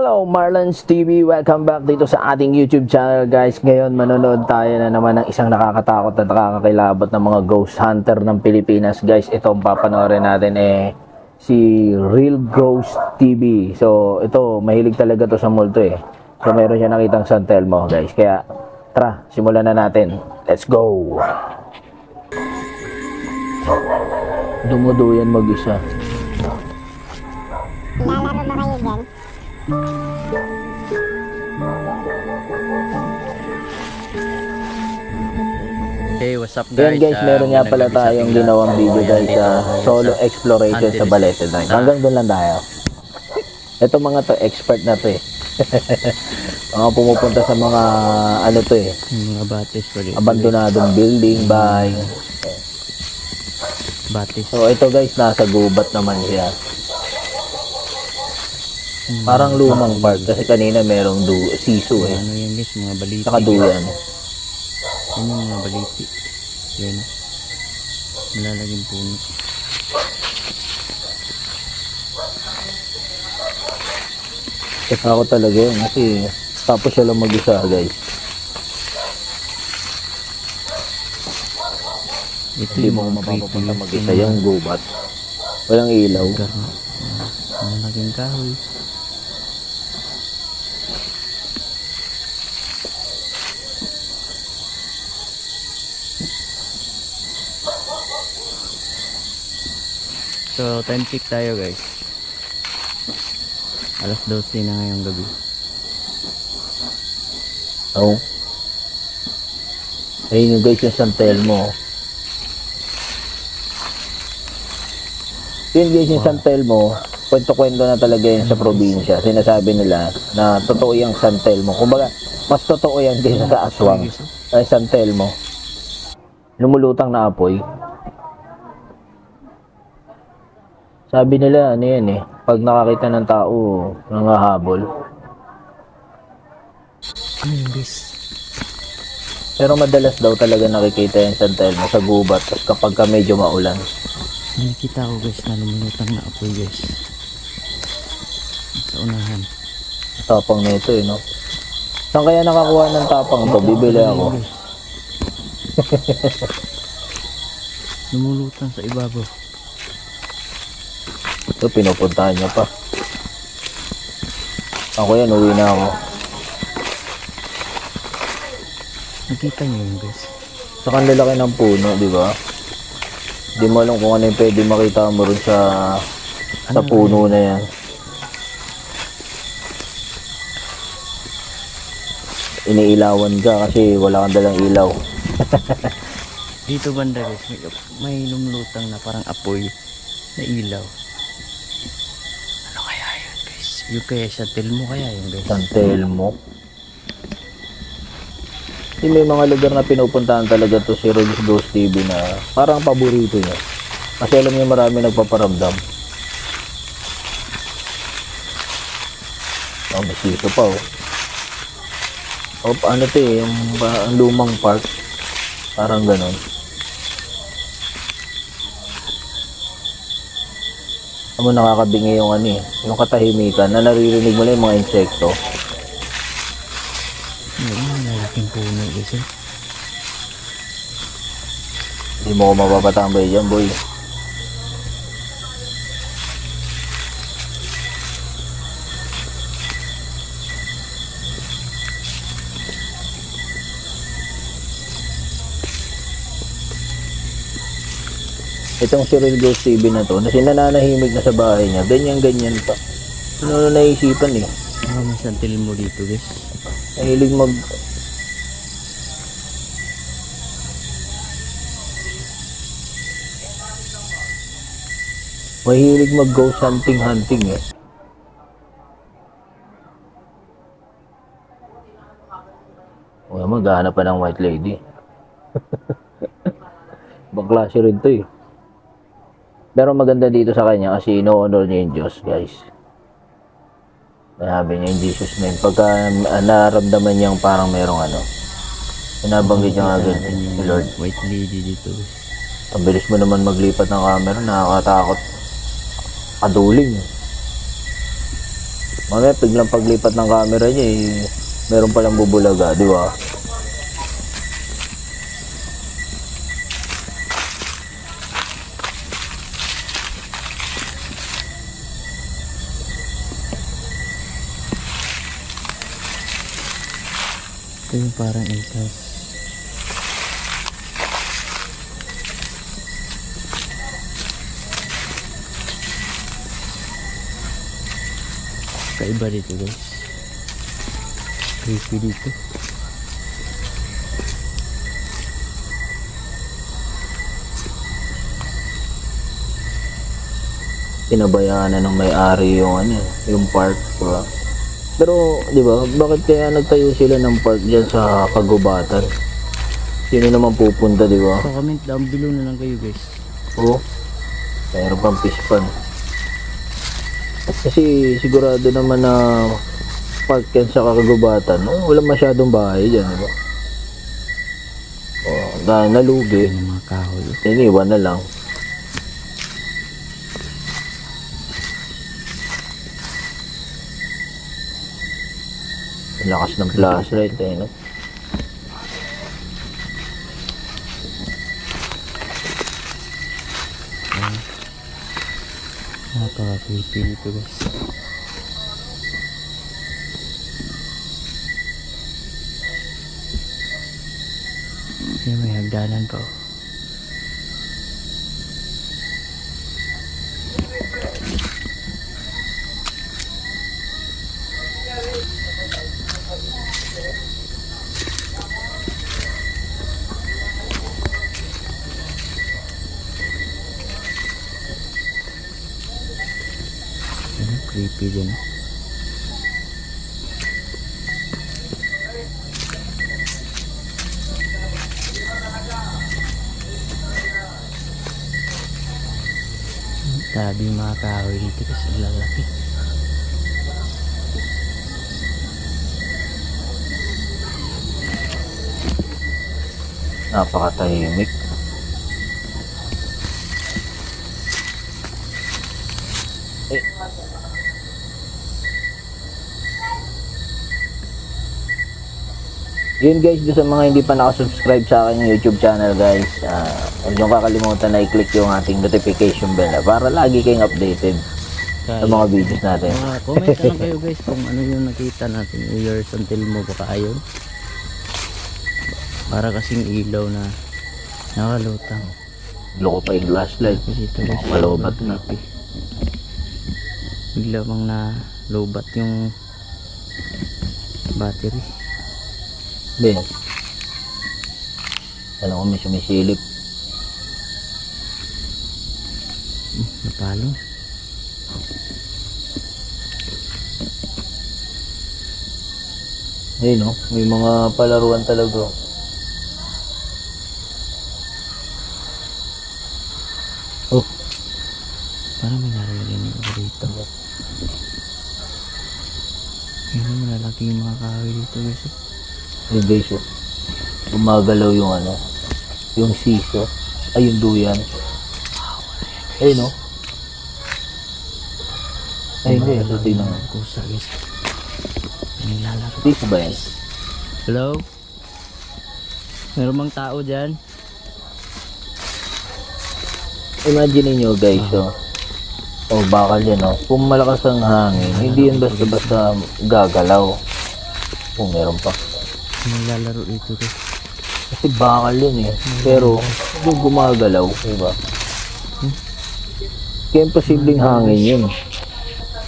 Hello Marlons TV, welcome back dito sa ating YouTube channel guys. Ngayon manonood tayo na naman ng isang nakakatakot at nakakakilabot ng mga ghost hunter ng Pilipinas guys. Ito ang papanoorin natin si Real Ghost TV. So ito, mahilig talaga to sa multo So meron siya nakitang San Telmo guys. Kaya tara, simulan na natin. Let's go! Dumuduyan mag-isa. Lalaro ba kayo dyan? Hey, what's up guys? Yan guys, meron nga pala tayong ginawang video guys sa solo exploration sa Balete Night. Hanggang doon lang tayo. Ito mga to, expert na to mga pumupunta sa mga ano to mga batis pa rin. Abandonadong building, bahay. Batis. So ito guys, nasa gubat naman siya. Parang lumang park kasi kanina merong siso Ano yan guys, mga baliti. Saka duyan. Yan yung mga baliti. Yan. Malalaging puno. Ako talaga yun kasi tapos siya lang mag-isa guys. Hindi mo mapapapunta mag-isa yung gubat. Walang ilaw. Malaking kahoy. So, time check tayo guys. Alas 12 na ngayong gabi. Oh. Ayun yung guys yung San Telmo. Yun guys yung San Telmo, kwento-kwento na talaga yun sa probinsya. Sinasabi nila na totoo yung San Telmo. Kumbaga, mas totoo yan kaysa sa aswang. Ay San Telmo. Lumulutang na apoy. Sabi nila, ano yan pag nakakita ng tao, nangahabol. Pero madalas daw talaga nakikita yan San Telmo sa gubat, tapos kapag ka medyo maulan. Nakikita ko guys na lumulutang na apoy guys. Sa unahan. Tapang nito no? Saan kaya nakakuha ng tapang to? Bibili ako. Lumulutang sa ibabaw. Ito, pinupuntahan niya pa. Ako yan, uwi na ako. Nakita niyo yun guys. Sa kanlalaki ng puno, di ba? Hindi mo alam kung ano yung pwede makita mo rin sa puno na yan. Iniilawan ka kasi wala kang dalang ilaw. Dito banda guys, may lumulutang na parang apoy na ilaw. Ano kaya yun guys? Yung kaya San Telmo kaya yun guys? San Telmo? May mga lugar na pinupuntahan talaga to si Real Ghost TV na parang paborito niya. Kasi alam niya marami nagpaparamdam. May siso pa ano to yung lumang park. Parang ganon. Ano nakakabingi yung yung katahimikan na naririnig mo lang yung mga insekto. Malaking puno guys Hindi mo ko mapapatambay dyan boy. Itong si Real Ghost TV na to, na sinananahimik na sa bahay niya, ganyan pa. Ano naisipan may San Telmo dito guys. Mahilig mag-ghost hunting maghanap pa ng white lady. Bakla siya rin to Pero maganda dito sa kanya kasi ino-honor niya yung Diyos guys. Sabi niya yung Jesus name. Pagka naramdaman niyang parang merong sinabanggit niya agad si Lord. White lady dito. Ang bilis mo naman maglipat ng camera, nakakatakot. Kaduling. Mamaya biglang paglipat ng camera niya meron palang bubulaga, di ba? Ito yung parang itas. Kaiba dito guys. Creepy dito. Pinabayaan na ng may-ari yung yung park, diba? Pero, di ba, bakit kaya nagtayo sila ng park dyan sa kagubatan? Sino naman pupunta, di ba? So comment down below na lang kayo guys. Oo. Mayroon pang fish pond. Kasi sigurado naman na park yan sa kagubatan. Wala masyadong bahay dyan, di ba? Dahil nalugi, Yung mga kahoy. iniwan na lang. Ang lakas ng flashlight, no? Napaka-creepy dito guys. Yan, may hagdanan pa. Creepy din. Tabi mga kahoy dito kasi lalaki. Napakatahimik. Yun guys, doon sa mga hindi pa nakasubscribe sa aking YouTube channel guys, huwag nyo kakalimutan na i-click yung ating notification bell para lagi kayong updated sa mga videos natin. Comment na lang kayo guys kung ano yung nakita natin. Years until mo baka ayon. Para kasing ilaw na nakalutang. Loko pa yung flashlight. Kasi ito guys, Malobat na. Bigla bang na lobat yung battery. Ben, alam ko may sumisilip. Napalo. Ayun no, may mga palaruan talaga. Oh, Parang may narinig ako dito. Yan ang malalaki yung mga kahoy dito guys. yung guys, oh. Gumagalaw yung yung siso. Ay, yung duyan. Ayun no. Ay, hindi. So, tingnan mo. Kusa guys. Nilalaro. Siso ba yan? Hello? Meron bang tao dyan? Imagine niyo guys, bakal yan, kung malakas ang hangin, hindi yan basta-basta gagalaw. Kung meron pa. Nilalaro dito guys. Kasi bakal yan pero yung gumagalaw, diba? Kaya imposibleng hangin yun.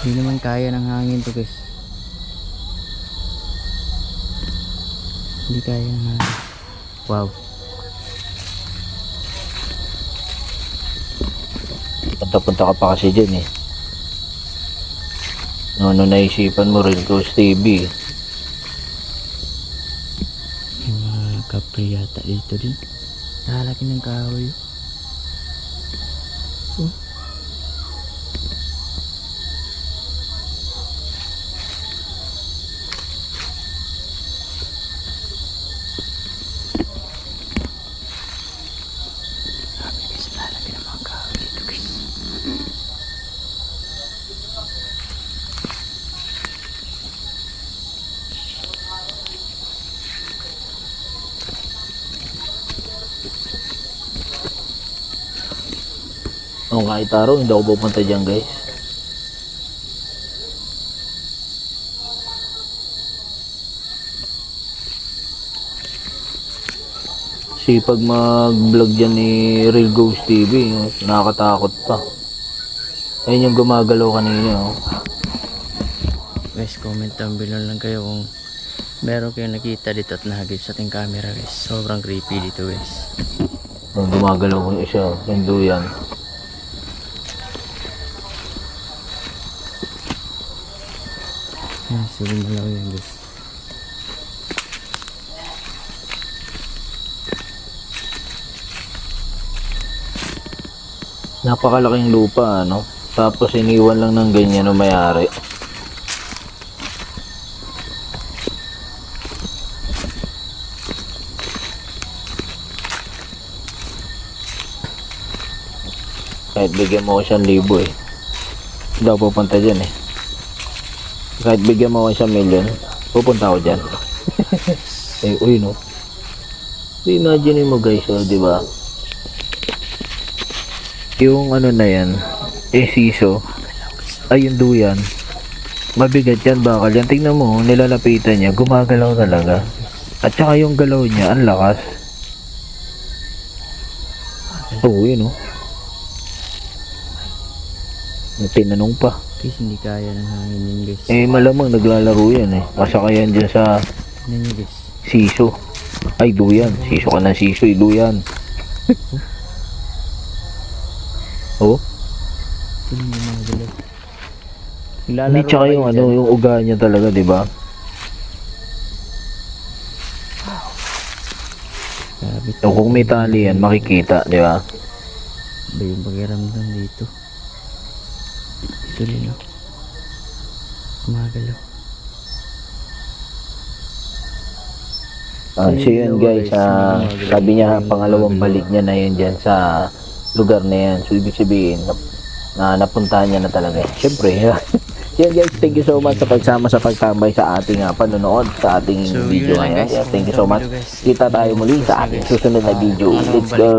Hindi naman kaya ng hangin to guys. Hindi kaya ng hangin. Wow. Punta-punta ka pa kasi dyan Ano naisipan mo rin ko, Stevie? Yung mga kapre yata dito din. Nakalaki ng kahoy. Sabi guys, nakalaki ng mga kahoy dito guys. O kahit araw, hindi ako pupunta dyan guys. Sipag mag-vlog dyan ni Real Ghost TV, nakakatakot pa. Ayun yung gumagalaw kanina. Oh. Guys, comment down below lang kayo kung meron kayong nakita dito at nahagip sa ating camera guys. Sobrang creepy dito guys. Oh, gumagalaw ko yung isa, yung duyan. Sige na lang yun guys. Napakalaking lupa, ano? Tapos iniwan lang ng ganyan ang may-ari. Kahit bigyan mo ko 1,000 eh. Hindi ako pupunta dyan eh. Kahit bigyan mo ko 1,000,000, pupunta ako dyan. Eh, uy no. Imagine mo guys, oh, di ba? Yung ano na yan, siso, ay yung duyan, mabigat yan, bakal yan. Tingnan mo, nilalapitan niya, gumagalaw talaga. At saka yung galaw niya, ang lakas. Oo, yun oh. Tinanong pa. Guys, hindi kaya ng hangin yun guys. Eh, malamang naglalaro yan eh. Masakayan dyan sa Tignan nyo guys. siso. Ay, duyan. Siso ka ng siso, duyan. Oh. Tignan nyo mga gulat. Hindi, tsaka yung ano, yung uga niya talaga, di ba? So, kung may tali yan, makikita, di ba? Ba yung pakiramdam dito? Ito rin o. Kumagalaw. So yun guys, sabi niya pangalawang balik niya na yun dyan sa lugar na yan. So ibig sabihin na napuntahan niya na talaga. Siyempre, yan guys, thank you so much sa pagsama sa pagtambay sa ating panonood sa ating video ngayon. Thank you so much. Kita tayo muli sa ating susunod na video. Let's go!